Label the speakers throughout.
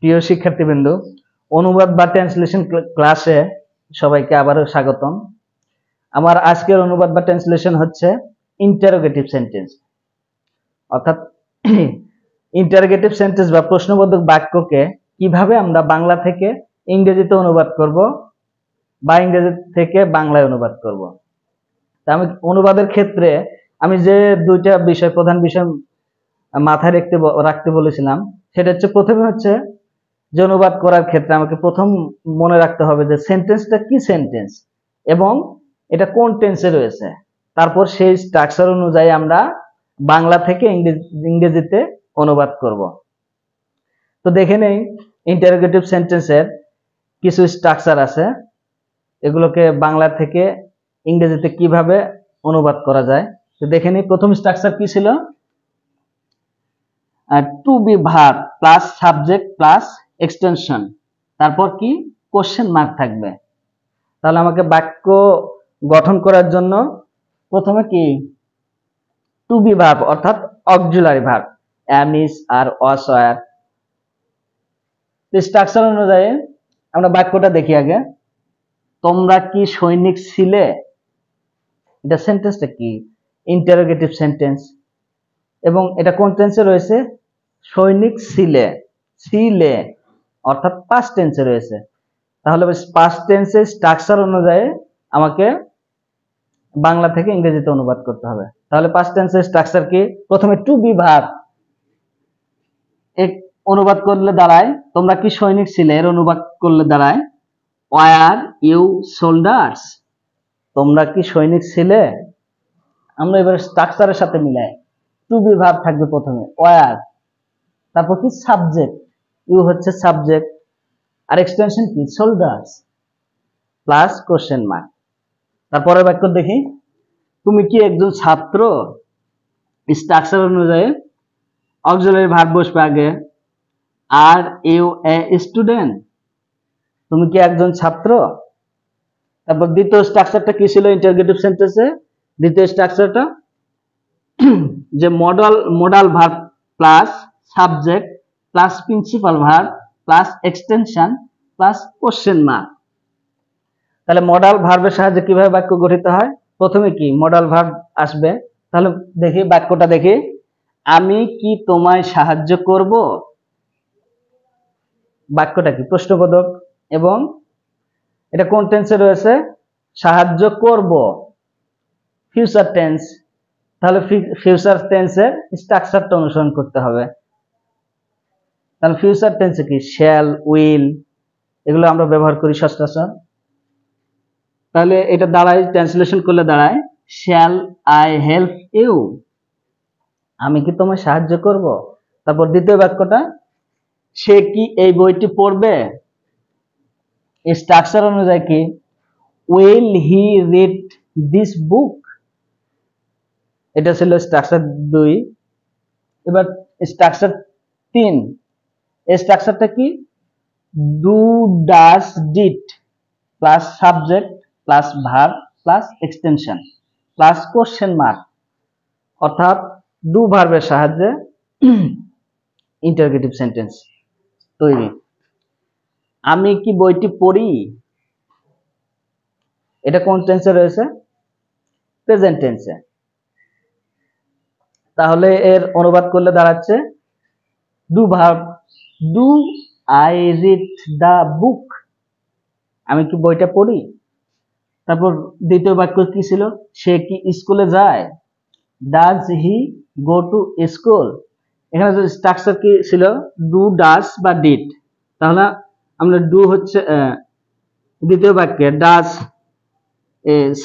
Speaker 1: প্রিয় শিক্ষার্থীবৃন্দ, অনুবাদ বা ট্রান্সলেশন ক্লাসে সবাইকে আবারও স্বাগতম। আমার আজকের অনুবাদ বা ট্রান্সলেশন হচ্ছে ইন্টারোগেটিভ সেন্টেন্স, অর্থাৎ ইন্টারোগেটিভ সেন্টেন্স বা প্রশ্নবোধক বাক্যকে কিভাবে আমরা বাংলা থেকে ইংরেজিতে অনুবাদ করব বা ইংরেজি থেকে বাংলায় অনুবাদ করব। আমি অনুবাদের ক্ষেত্রে আমি যে দুইটা বিষয়, প্রধান বিষয় মাথায় রাখতে বলেছিলাম, সেটা হচ্ছে প্রথমে হচ্ছে যে অনুবাদ করার ক্ষেত্রে আমাকে প্রথম মনে রাখতে হবে যে সেন্টেন্সটা কি সেন্টেন্স এবং এটা কোন টেন্সে রয়েছে। তারপর সেই স্ট্রাকচার অনুযায়ী আমরা বাংলা থেকে ইংরেজিতে অনুবাদ করব। তো দেখে নেই ইন্টারোগেটিভ সেন্টেন্সের কিছু স্ট্রাকচার আছে, এগুলোকে বাংলা থেকে ইংরেজিতে কিভাবে অনুবাদ করা যায়। তো দেখে নেই প্রথম স্ট্রাকচার কি ছিল, to be verb plus subject plus extension, তারপর কি কোশ্চেন মার্ক থাকবে। তাহলে আমাকে বাক্য গঠন করার জন্য প্রথমে কি টু বি ভার্ব অর্থাৎ অক্সিলারি ভার্ব am is আর was were। স্ট্রাকচার অনুযায়ী আমরা বাক্যটা দেখি আগে। তোমরা কি সৈনিক ছিলে, এটা সেন্টেন্সটা কি ইন্টারোগেটিভ সেন্টেন্স এবং এটা কোন টেন্সে রয়েছে, সৈনিক ছিলে, ছিলে অর্থাৎ পাস্ট টেন্সে রয়েছে। তাহলে পাস্ট টেন্সের স্ট্রাকচার অনুযায়ী আমাকে বাংলা থেকে ইংরেজিতে অনুবাদ করতে হবে। তাহলে পাস্ট টেন্সের স্ট্রাকচার কি, প্রথমে টু বি ভার্ব অনুবাদ করলে দাঁড়ায় তোমরা কি সৈনিক ছিলে, এর অনুবাদ করলে দাঁড়ায় ওয়ার ইউ সোল্ডার্স, তোমরা কি সৈনিক ছিলে। আমরা এবার স্ট্রাকচারের সাথে মিলাই, টু বি ভার্ব থাকবে প্রথমে ওয়ার, তারপর কি সাবজেক্ট, ইউ হচ্ছে সাবজেক্ট আর এক্সটেনশন কি সোল্ডার্স প্লাস কোশ্চেন মার্ক। তারপরের বাক্য দেখি, তুমি কি একজন ছাত্র, স্ট্রাকচার অনুযায়ী অক্সিলারি ভার্ব বসবে আগে, আর ইউ এ স্টুডেন্ট, তুমি কি একজন ছাত্র। তারপর দ্বিতীয় স্ট্রাকচারটা কি ছিল ইন্টারোগেটিভ সেন্টেন্সে, দ্বিতীয় স্ট্রাকচারটা যে modal verb plus subject plus principal verb plus extension plus question mark. তাহলে মডাল ভার্বের সাহায্যে কিভাবে বাক্য গঠিত হয়, প্রথমে কি মডাল ভার্ব আসবে। তাহলে দেখি বাক্যটা দেখি, আমি কি তোমায় সাহায্য করব, বাক্যটা কি প্রশ্নবোধক এবং এটা কোন টেন্সে রয়েছে, সাহায্য করব ফিউচার টেন্স। তাহলে ফিউচার টেন্সের স্ট্রাকচারটা অনুসরণ করতে হবে। তাহলে ফিউচার টেন্সে কি শ্যাল, উইল, এগুলো আমরা ব্যবহার করি সচরাচর। তাহলে এটা দাঁড়ায়, ট্রান্সলেশন করলে দাঁড়ায় শ্যাল আই হেল্প ইউ, আমি কি তোমায় সাহায্য করব। তারপর দ্বিতীয় বাক্যটা, সে কি এই বইটি পড়বে, স্ট্রাকচার অনুযায়ী কি will he read this book, এটা ছিল স্ট্রাকচার 2। এবার স্ট্রাকচার 3, এই স্ট্রাকচারটা কি do does did plus subject plus verb plus extension plus question mark, অর্থাৎ ডু ভার্বের সাহায্যে ইন্টারোগেটিভ সেন্টেন্স তৈরি। আমি কি বইটি পড়ি, এটা কোন টেন্সে রয়েছে, প্রেজেন্ট টেন্সে। তাহলে এর অনুবাদ করলে দাঁড়াচ্ছে do verb do I read the book, আমি কি বইটা পড়ি। তারপর দ্বিতীয় বাক্য কি ছিল, সে কি স্কুলে যায়, does he go to school. এখানে স্ট্রাকচার কি ছিল, ডু ডাজ বা ডিড। তাহলে আমরা ডু হচ্ছে দ্বিতীয় বাক্যে, ডাজ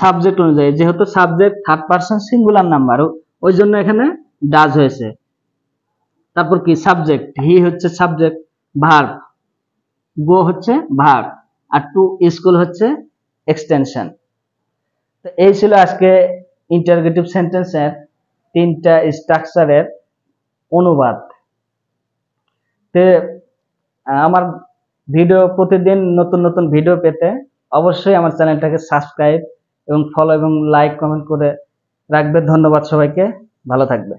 Speaker 1: সাবজেক্ট অনুযায়ী, যেহেতু subject third person singular number, ওই জন্য এখানে ডাজ হয়েছে। তারপর কি সাবজেক্ট, হি হচ্ছে সাবজেক্ট, ভার্ব গো হচ্ছে ভার্ব আর টু স্কুল হচ্ছে এক্সটেনশন। তো এই ছিল আজকে ইন্টারোগেটিভ সেন্টেন্সের 3টা স্ট্রাকচারের অনুবাদ। তো আমার ভিডিও প্রতিদিন নতুন নতুন ভিডিও পেতে অবশ্যই আমার চ্যানেলটাকে সাবস্ক্রাইব এবং ফলো এবং লাইক কমেন্ট করে রাখবে। ধন্যবাদ সবাইকে, ভালো থাকবে।